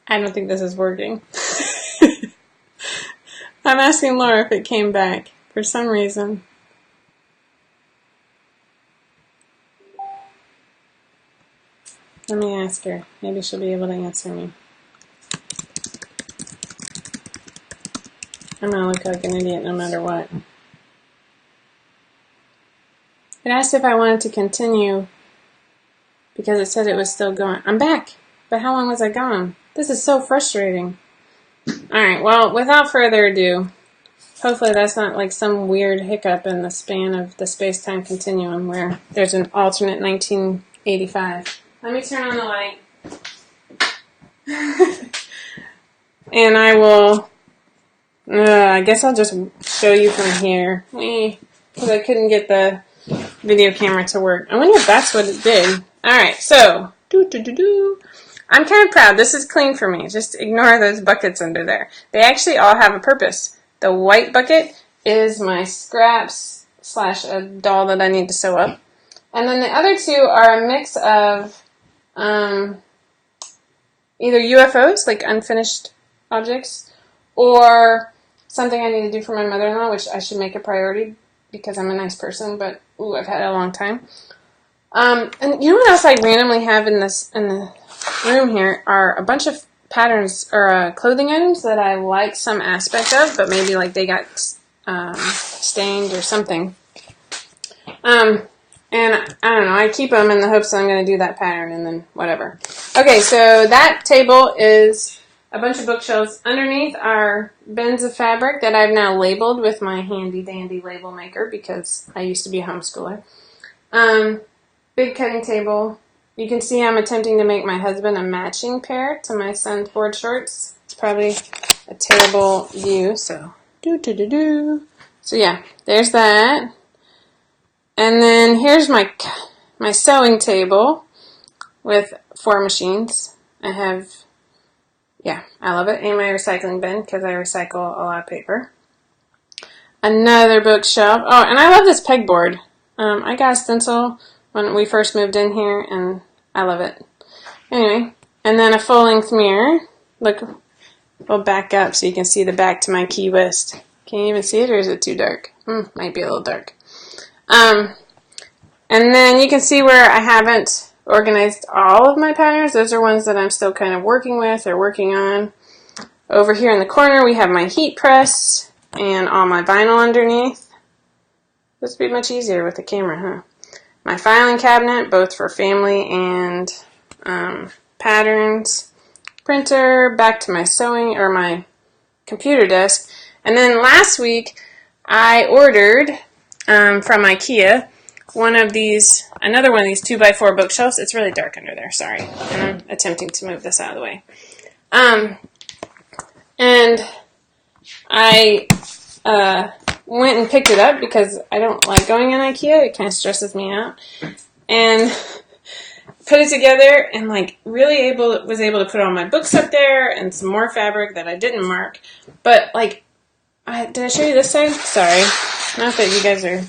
I don't think this is working. I'm asking Laura if it came back for some reason. Let me ask her. Maybe she'll be able to answer me. I'm gonna look like an idiot no matter what. It asked if I wanted to continue because it said it was still going. I'm back, but how long was I gone? This is so frustrating. Alright, well, without further ado, hopefully that's not like some weird hiccup in the span of the space-time continuum where there's an alternate 1985. Let me turn on the light. And I will, I guess I'll just show you from here. Because I couldn't get the video camera to work. I wonder if that's what it did. Alright, so, I'm kind of proud. This is clean for me. Just ignore those buckets under there. They actually all have a purpose. The white bucket is my scraps / a doll that I need to sew up. And then the other two are a mix of either UFOs, like unfinished objects, or something I need to do for my mother-in-law, which I should make a priority because I'm a nice person, but ooh, I've had it a long time. And you know what else I randomly have in the room here are a bunch of patterns or clothing items that I like some aspect of, but maybe like they got stained or something. And I don't know, I keep them in the hopes that I'm going to do that pattern and then whatever. Okay, so that table is a bunch of bookshelves. Underneath are bins of fabric that I've now labeled with my handy dandy label maker because I used to be a homeschooler. Big cutting table. You can see I'm attempting to make my husband a matching pair to my son's board shorts. It's probably a terrible view, so So yeah, there's that. And then here's my sewing table with 4 machines. I have, yeah, I love it. And my recycling bin because I recycle a lot of paper. Another bookshelf. Oh, and I love this pegboard. I got a stencil when we first moved in here, and I love it. Anyway, and then a full-length mirror. Look, we'll back up so you can see the back to my Key West. Can you even see it, or is it too dark? Might be a little dark. And then you can see where I haven't organized all of my patterns. Those are ones that I'm still kind of working with or working on. Over here in the corner, we have my heat press and all my vinyl underneath. This would be much easier with the camera, huh? My filing cabinet, both for family and patterns. Printer, back to my sewing or my computer desk. And then last week, I ordered from IKEA another one of these 2x4 bookshelves. It's really dark under there, sorry. And I'm attempting to move this out of the way. And I went and picked it up because I don't like going in IKEA. It kind of stresses me out. And put it together and like really was able to put all my books up there and some more fabric that I didn't mark. But like, did I show you this side? Sorry. Not that you guys are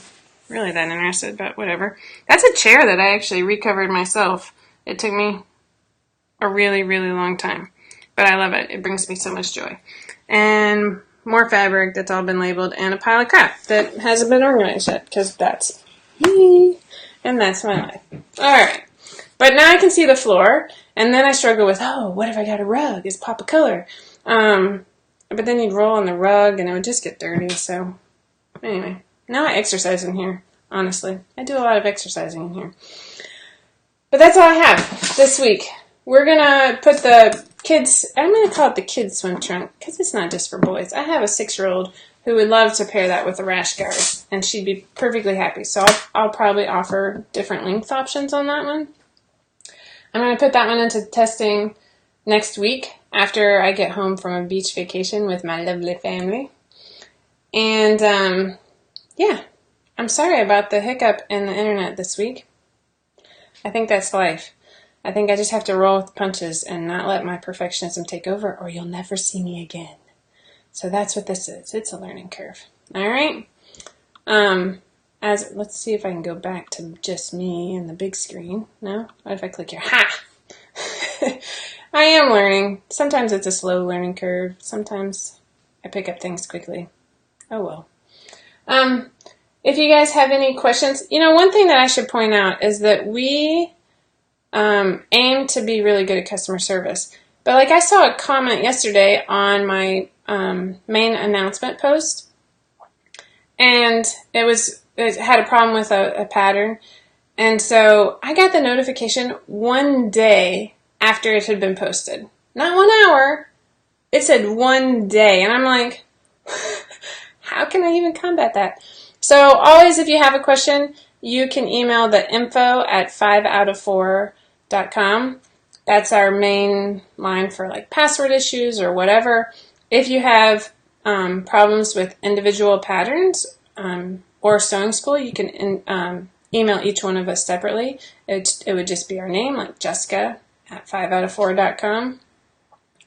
really that interested, but whatever. That's a chair that I actually recovered myself. It took me a really, really long time. But I love it. It brings me so much joy. And more fabric that's all been labeled, and a pile of crap that hasn't been organized yet, because that's me, and that's my life. Alright. But now I can see the floor, and then I struggle with, oh, what if I got a rug? Is pop a color? But then you'd roll on the rug, and it would just get dirty, so anyway. Now I exercise in here, honestly. I do a lot of exercising in here. But that's all I have this week. We're going to put the kids, I'm going to call it the kids swim trunk, because it's not just for boys. I have a 6-year-old who would love to pair that with a rash guard, and she'd be perfectly happy. So I'll probably offer different length options on that one. I'm going to put that one into testing next week after I get home from a beach vacation with my lovely family. And, yeah, I'm sorry about the hiccup in the internet this week. I think that's life. I think I just have to roll with the punches and not let my perfectionism take over, or you'll never see me again. So that's what this is. It's a learning curve. All right? Let's see if I can go back to just me and the big screen. No? What if I click here? Ha! I am learning. Sometimes it's a slow learning curve. Sometimes I pick up things quickly. Oh well. If you guys have any questions, one thing that I should point out is that we aim to be really good at customer service. But like I saw a comment yesterday on my main announcement post, and it had a problem with a pattern. And so I got the notification one day after it had been posted. Not 1 hour. It said 1 day. And I'm like, how can I even combat that? So always, if you have a question, you can email the info@5outof4.com. That's our main line for like password issues or whatever. If you have problems with individual patterns or sewing school, you can email each one of us separately. It would just be our name, like Jessica@5outof4.com.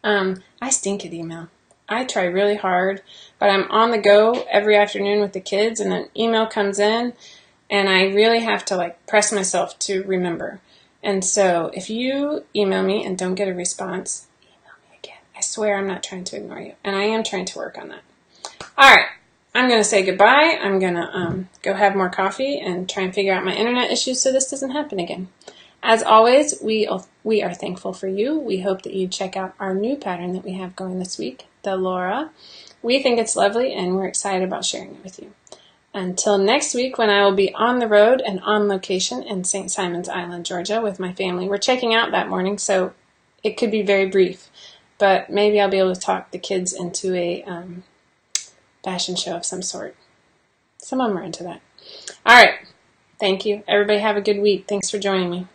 I stink at email. I try really hard, but I'm on the go every afternoon with the kids, and an email comes in, and I really have to like press myself to remember. And so if you email me and don't get a response, email me again. I swear I'm not trying to ignore you, and I am trying to work on that. All right, I'm going to say goodbye. I'm going to go have more coffee and try and figure out my internet issues so this doesn't happen again. As always, we are thankful for you. We hope that you check out our new pattern that we have going this week, the Laura. We think it's lovely, and we're excited about sharing it with you. Until next week, when I will be on the road and on location in St. Simons Island, Georgia, with my family. We're checking out that morning, so it could be very brief, but maybe I'll be able to talk the kids into a fashion show of some sort. Some of them are into that. All right. Thank you. Everybody have a good week. Thanks for joining me.